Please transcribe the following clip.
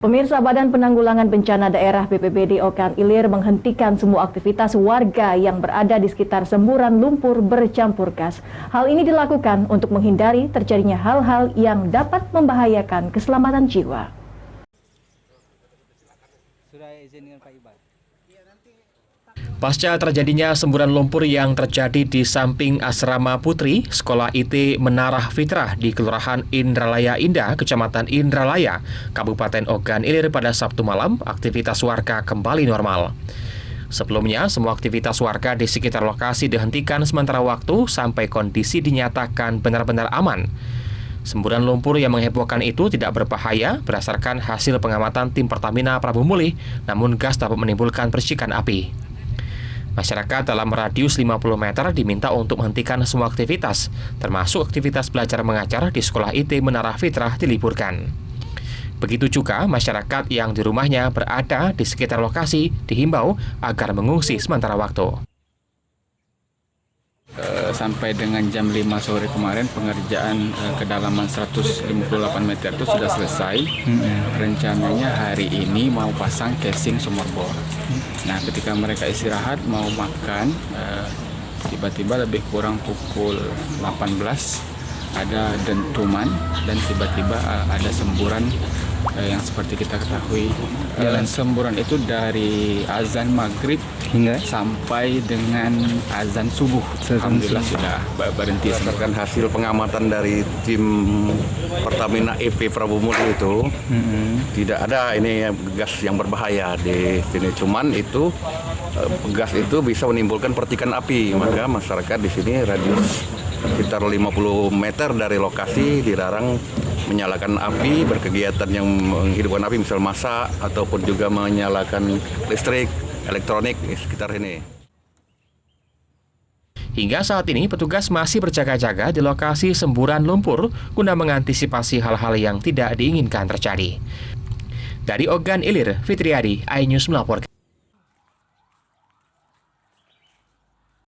Pemirsa, Badan Penanggulangan Bencana Daerah BPBD Ogan Ilir menghentikan semua aktivitas warga yang berada di sekitar semburan lumpur bercampur gas. Hal ini dilakukan untuk menghindari terjadinya hal-hal yang dapat membahayakan keselamatan jiwa. Pasca terjadinya semburan lumpur yang terjadi di samping Asrama Putri, Sekolah IT Menarah Fitrah di Kelurahan Indralaya Indah, Kecamatan Indralaya, Kabupaten Ogan Ilir pada Sabtu malam, aktivitas warga kembali normal. Sebelumnya, semua aktivitas warga di sekitar lokasi dihentikan sementara waktu sampai kondisi dinyatakan benar-benar aman. Semburan lumpur yang menghebohkan itu tidak berbahaya berdasarkan hasil pengamatan tim Pertamina Prabu Mulih, namun gas dapat menimbulkan percikan api. Masyarakat dalam radius 50 meter diminta untuk menghentikan semua aktivitas, termasuk aktivitas belajar mengajar di Sekolah IT Menarah Fitrah diliburkan. Begitu juga masyarakat yang di rumahnya berada di sekitar lokasi dihimbau agar mengungsi sementara waktu. Sampai dengan jam 5 sore kemarin pengerjaan kedalaman 158 meter itu sudah selesai. Rencananya hari ini mau pasang casing sumur bor. Nah, ketika mereka istirahat mau makan, tiba-tiba lebih kurang pukul 18 ada dentuman dan tiba-tiba ada semburan yang seperti kita ketahui. Semburan itu dari azan maghrib hingga sampai dengan azan subuh. Alhamdulillah sudah berhenti. Berdasarkan hasil pengamatan dari tim Pertamina EP Prabu Mulih itu, tidak ada ini gas yang berbahaya di sini. Cuman itu gas itu bisa menimbulkan percikan api, maka masyarakat di sini radius sekitar 50 meter dari lokasi dilarang menyalakan api, berkegiatan yang menghidupkan api, misal masak ataupun juga menyalakan listrik, elektronik di sekitar ini. Hingga saat ini petugas masih berjaga-jaga di lokasi semburan lumpur guna mengantisipasi hal-hal yang tidak diinginkan terjadi. Dari Ogan Ilir, Fitriadi, iNews melaporkan.